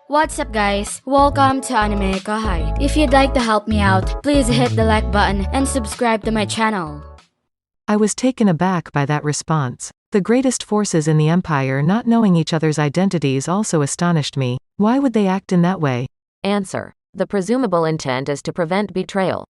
What's up guys? Welcome to AnimeKouhai. If you'd like to help me out, please hit the like button and subscribe to my channel. I was taken aback by that response. The greatest forces in the Empire not knowing each other's identities also astonished me. Why would they act in that way? Answer. The presumable intent is to prevent betrayal.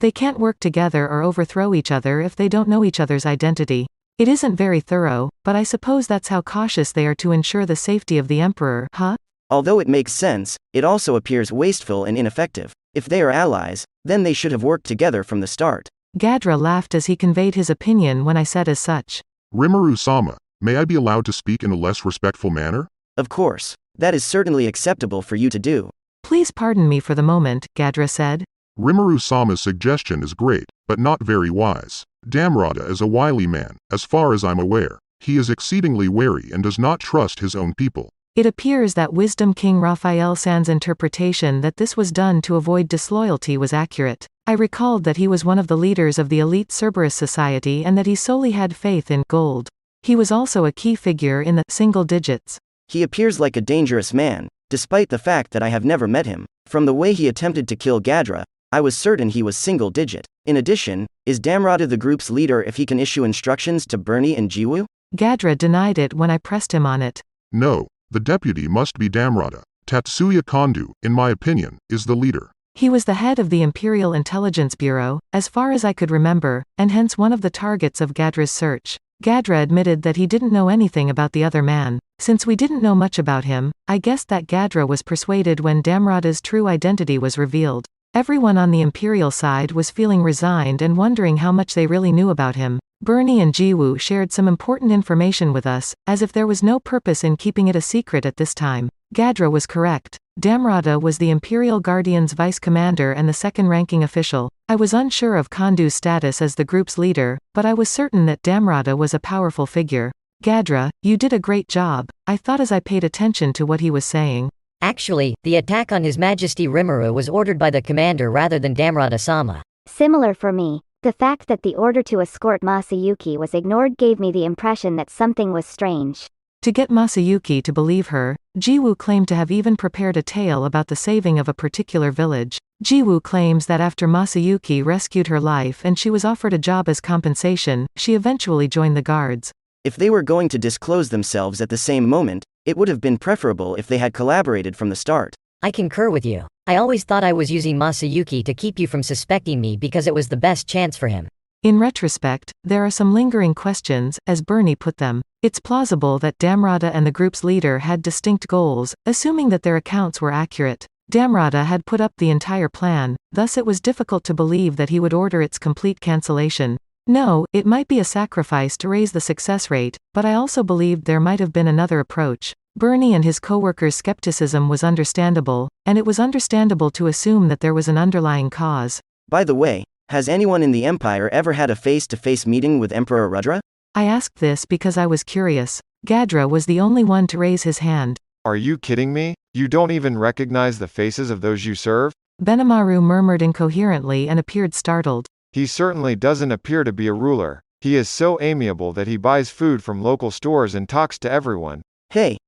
They can't work together or overthrow each other if they don't know each other's identity. It isn't very thorough, but I suppose that's how cautious they are to ensure the safety of the Emperor, huh? Although it makes sense, it also appears wasteful and ineffective. If they are allies, then they should have worked together from the start. Gadra laughed as he conveyed his opinion when I said as such. Rimuru-sama, may I be allowed to speak in a less respectful manner? Of course. That is certainly acceptable for you to do. Please pardon me for the moment, Gadra said. Rimuru-sama's suggestion is great, but not very wise. Damrata is a wily man, as far as I'm aware. He is exceedingly wary and does not trust his own people. It appears that Wisdom King Raphael-san's interpretation that this was done to avoid disloyalty was accurate. I recalled that he was one of the leaders of the elite Cerberus society and that he solely had faith in gold. He was also a key figure in the single digits. He appears like a dangerous man, despite the fact that I have never met him. From the way he attempted to kill Gadra, I was certain he was single digit. In addition, is Damrata the group's leader if he can issue instructions to Bernie and Jiwoo? Gadra denied it when I pressed him on it. No, the deputy must be Damrata. Tatsuya Kondo, in my opinion, is the leader. He was the head of the Imperial Intelligence Bureau, as far as I could remember, and hence one of the targets of Gadra's search. Gadra admitted that he didn't know anything about the other man. Since we didn't know much about him, I guessed that Gadra was persuaded when Damrata's true identity was revealed. Everyone on the Imperial side was feeling resigned and wondering how much they really knew about him. Bernie and Jiwoo shared some important information with us, as if there was no purpose in keeping it a secret at this time. Gadra was correct. Damrata was the Imperial Guardian's vice commander and the second-ranking official. I was unsure of Kondu's status as the group's leader, but I was certain that Damrata was a powerful figure. Gadra, you did a great job, I thought as I paid attention to what he was saying. Actually, the attack on His Majesty Rimuru was ordered by the commander rather than Damrata-sama. Similar for me. The fact that the order to escort Masayuki was ignored gave me the impression that something was strange. To get Masayuki to believe her, Jiwoo claimed to have even prepared a tale about the saving of a particular village. Jiwoo claims that after Masayuki rescued her life and she was offered a job as compensation, she eventually joined the guards. If they were going to disclose themselves at the same moment, it would have been preferable if they had collaborated from the start. I concur with you. I always thought I was using Masayuki to keep you from suspecting me because it was the best chance for him. In retrospect, there are some lingering questions, as Bernie put them. It's plausible that Damrata and the group's leader had distinct goals, assuming that their accounts were accurate. Damrata had put up the entire plan, thus it was difficult to believe that he would order its complete cancellation. No, it might be a sacrifice to raise the success rate, but I also believed there might have been another approach. Bernie and his co-workers' skepticism was understandable, and it was understandable to assume that there was an underlying cause. By the way, has anyone in the Empire ever had a face-to-face meeting with Emperor Rudra? I asked this because I was curious. Gadra was the only one to raise his hand. Are you kidding me? You don't even recognize the faces of those you serve? Benimaru murmured incoherently and appeared startled. He certainly doesn't appear to be a ruler. He is so amiable that he buys food from local stores and talks to everyone. Hey.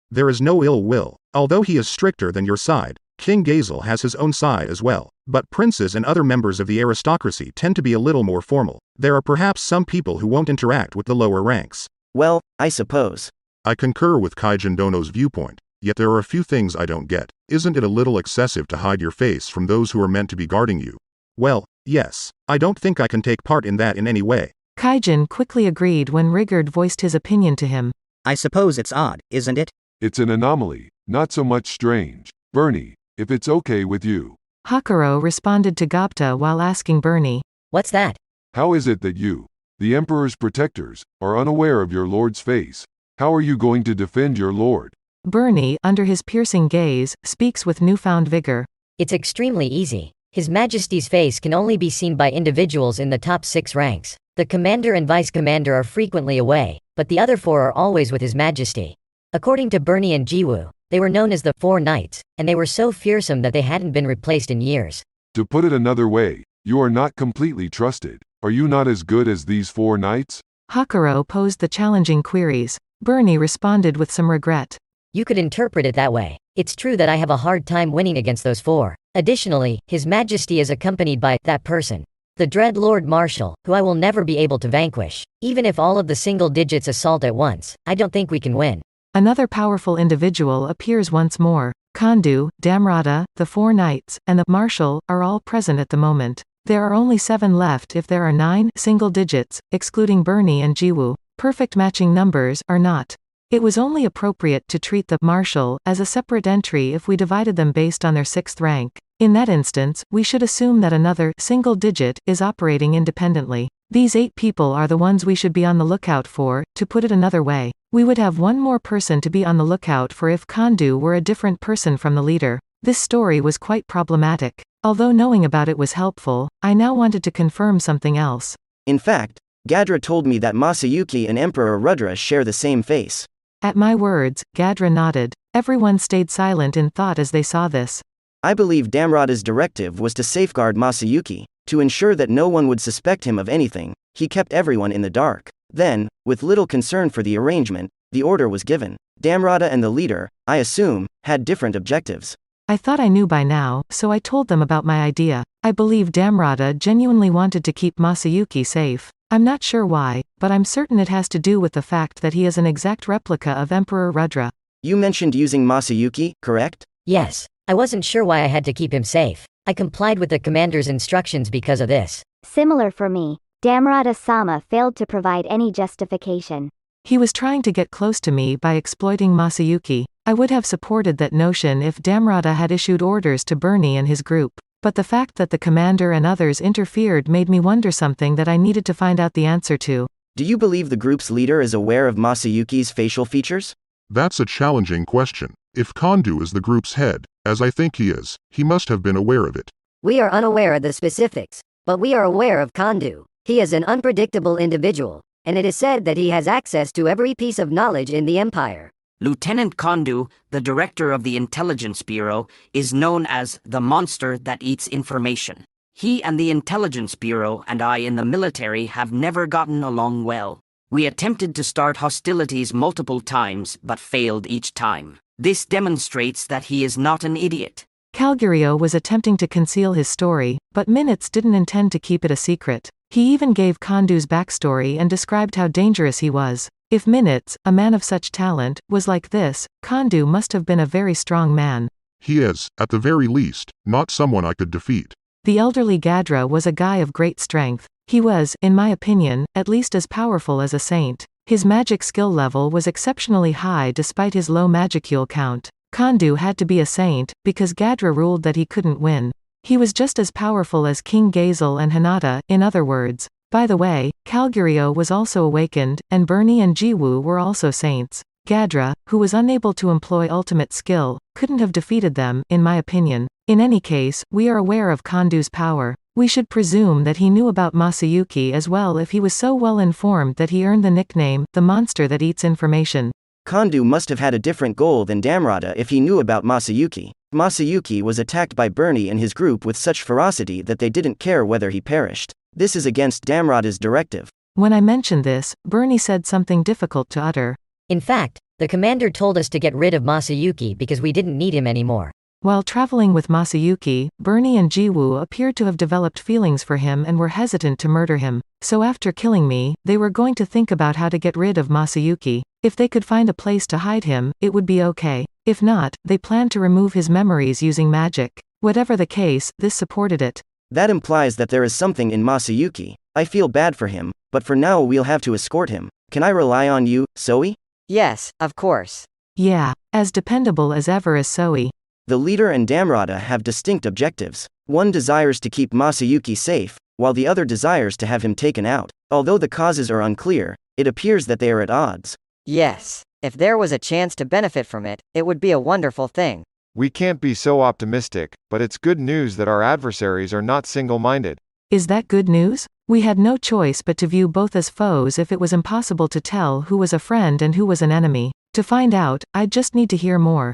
There is no ill will. Although he is stricter than your side, King Gazel has his own side as well. But princes and other members of the aristocracy tend to be a little more formal. There are perhaps some people who won't interact with the lower ranks. Well, I suppose. I concur with Kaijin Dono's viewpoint, yet there are a few things I don't get. Isn't it a little excessive to hide your face from those who are meant to be guarding you? Well, yes. I don't think I can take part in that in any way. Kaijin quickly agreed when Rigard voiced his opinion to him. I suppose it's odd, isn't it? It's an anomaly, not so much strange. Bernie, if it's okay with you. Hakuro responded to Gapta while asking Bernie. What's that? How is it that you, the Emperor's protectors, are unaware of your lord's face? How are you going to defend your lord? Bernie, under his piercing gaze, speaks with newfound vigor. It's extremely easy. His Majesty's face can only be seen by individuals in the top 6 ranks. The commander and vice commander are frequently away, but the other 4 are always with His Majesty. According to Bernie and Jiwoo, they were known as the 4 Knights, and they were so fearsome that they hadn't been replaced in years. To put it another way, you are not completely trusted. Are you not as good as these 4 knights? Hakuro posed the challenging queries. Bernie responded with some regret. You could interpret it that way. It's true that I have a hard time winning against those four. Additionally, His Majesty is accompanied by that person. The Dread Lord Marshal, who I will never be able to vanquish. Even if all of the single digits assault at once, I don't think we can win. Another powerful individual appears once more. Kandu, Damrata, the four knights, and the Marshal are all present at the moment. There are only 7 left if there are 9 single digits, excluding Bernie and Jiwoo. Perfect matching numbers are not. It was only appropriate to treat the Marshal as a separate entry if we divided them based on their 6th rank. In that instance, we should assume that another single digit is operating independently. These 8 people are the ones we should be on the lookout for. To put it another way, we would have one more person to be on the lookout for if Kandu were a different person from the leader. This story was quite problematic. Although knowing about it was helpful, I now wanted to confirm something else. In fact, Gadra told me that Masayuki and Emperor Rudra share the same face. At my words, Gadra nodded. Everyone stayed silent in thought as they saw this. I believe Damrata's directive was to safeguard Masayuki. To ensure that no one would suspect him of anything, he kept everyone in the dark. Then, with little concern for the arrangement, the order was given. Damrata and the leader, I assume, had different objectives. I thought I knew by now, so I told them about my idea. I believe Damrata genuinely wanted to keep Masayuki safe. I'm not sure why, but I'm certain it has to do with the fact that he is an exact replica of Emperor Rudra. You mentioned using Masayuki, correct? Yes. I wasn't sure why I had to keep him safe. I complied with the commander's instructions because of this. Similar for me. Damrata-sama failed to provide any justification. He was trying to get close to me by exploiting Masayuki. I would have supported that notion if Damrata had issued orders to Bernie and his group. But the fact that the commander and others interfered made me wonder something that I needed to find out the answer to. Do you believe the group's leader is aware of Masayuki's facial features? That's a challenging question. If Kandu is the group's head, as I think he is, he must have been aware of it. We are unaware of the specifics, but we are aware of Kandu. He is an unpredictable individual, and it is said that he has access to every piece of knowledge in the Empire. Lieutenant Kandu, the director of the Intelligence Bureau, is known as the monster that eats information. He and the Intelligence Bureau and I in the military have never gotten along well. We attempted to start hostilities multiple times but failed each time. This demonstrates that he is not an idiot. Calgario was attempting to conceal his story, but Minutes didn't intend to keep it a secret. He even gave Kandu's backstory and described how dangerous he was. If Minutes, a man of such talent, was like this, Kandu must have been a very strong man. He is, at the very least, not someone I could defeat. The elderly Gadra was a guy of great strength. He was, in my opinion, at least as powerful as a saint. His magic skill level was exceptionally high despite his low magicule count. Kandu had to be a saint, because Gadra ruled that he couldn't win. He was just as powerful as King Gazel and Hinata, in other words. By the way, Calgario was also awakened, and Bernie and Jiwoo were also saints. Gadra, who was unable to employ ultimate skill, couldn't have defeated them, in my opinion. In any case, we are aware of Kandu's power. We should presume that he knew about Masayuki as well if he was so well informed that he earned the nickname, the monster that eats information. Kandu must have had a different goal than Damrata if he knew about Masayuki. Masayuki was attacked by Bernie and his group with such ferocity that they didn't care whether he perished. This is against Damrata's directive. When I mentioned this, Bernie said something difficult to utter. In fact, the commander told us to get rid of Masayuki because we didn't need him anymore. While traveling with Masayuki, Bernie and Jiwoo appeared to have developed feelings for him and were hesitant to murder him. So after killing me, they were going to think about how to get rid of Masayuki. If they could find a place to hide him, it would be okay. If not, they planned to remove his memories using magic. Whatever the case, this supported it. That implies that there is something in Masayuki. I feel bad for him, but for now we'll have to escort him. Can I rely on you, Zoe? Yes, of course. Yeah, as dependable as ever as Zoe. The leader and Damrata have distinct objectives. One desires to keep Masayuki safe, while the other desires to have him taken out. Although the causes are unclear, it appears that they are at odds. Yes, if there was a chance to benefit from it, it would be a wonderful thing. We can't be so optimistic, but it's good news that our adversaries are not single-minded. Is that good news? We had no choice but to view both as foes if it was impossible to tell who was a friend and who was an enemy. To find out, I'd just need to hear more.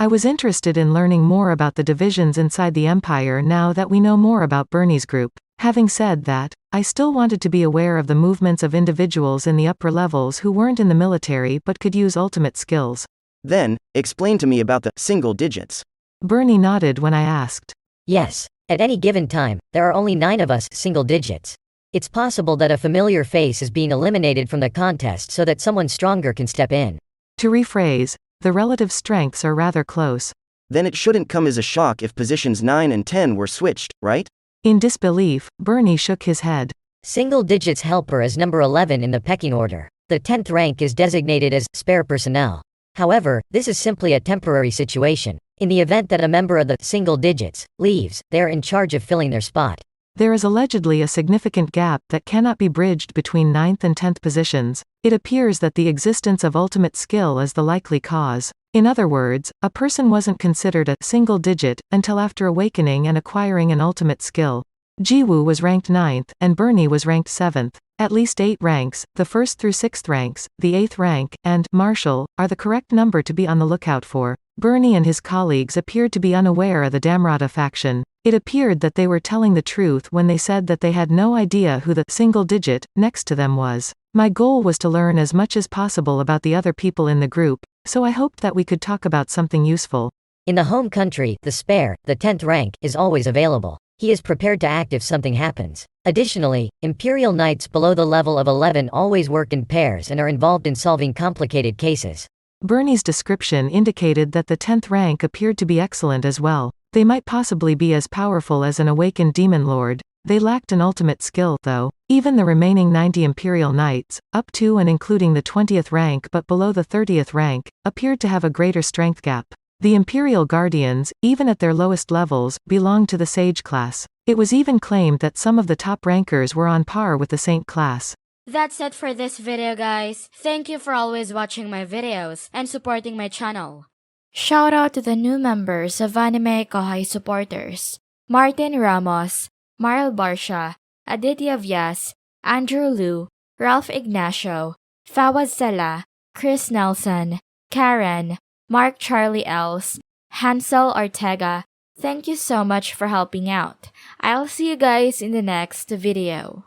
I was interested in learning more about the divisions inside the Empire now that we know more about Bernie's group. Having said that, I still wanted to be aware of the movements of individuals in the upper levels who weren't in the military but could use ultimate skills. Then, explain to me about the single digits. Bernie nodded when I asked. Yes. At any given time, there are only 9 of us single digits. It's possible that a familiar face is being eliminated from the contest so that someone stronger can step in. To rephrase, the relative strengths are rather close. Then it shouldn't come as a shock if positions 9 and 10 were switched, right? In disbelief, Bernie shook his head. Single digits helper is number 11 in the pecking order. The 10th rank is designated as spare personnel. However, this is simply a temporary situation. In the event that a member of the single digits leaves, they are in charge of filling their spot. There is allegedly a significant gap that cannot be bridged between 9th and 10th positions. It appears that the existence of ultimate skill is the likely cause. In other words, a person wasn't considered a single digit until after awakening and acquiring an ultimate skill. Jiwoo was ranked 9th, and Bernie was ranked 7th. At least 8 ranks, the 1st through 6th ranks, the 8th rank, and Marshall, are the correct number to be on the lookout for. Bernie and his colleagues appeared to be unaware of the Damrata faction. It appeared that they were telling the truth when they said that they had no idea who the single digit next to them was. My goal was to learn as much as possible about the other people in the group, so I hoped that we could talk about something useful. In the home country, the spare, the 10th rank, is always available. He is prepared to act if something happens. Additionally, Imperial Knights below the level of 11 always work in pairs and are involved in solving complicated cases. Bernie's description indicated that the 10th rank appeared to be excellent as well. They might possibly be as powerful as an awakened demon lord. They lacked an ultimate skill, though. Even the remaining 90 Imperial Knights, up to and including the 20th rank but below the 30th rank, appeared to have a greater strength gap. The Imperial Guardians, even at their lowest levels, belonged to the Sage class. It was even claimed that some of the top rankers were on par with the Saint class. That's it for this video, guys. Thank you for always watching my videos and supporting my channel. Shout out to the new members of AnimeKouhai supporters: Martin Ramos, Marl Barsha, Aditya Vyas, Andrew Liu, Ralph Ignacio, Fawaz Sala, Chris Nelson, Karen, Mark Charlie Els, Hansel Ortega. Thank you so much for helping out. I'll see you guys in the next video.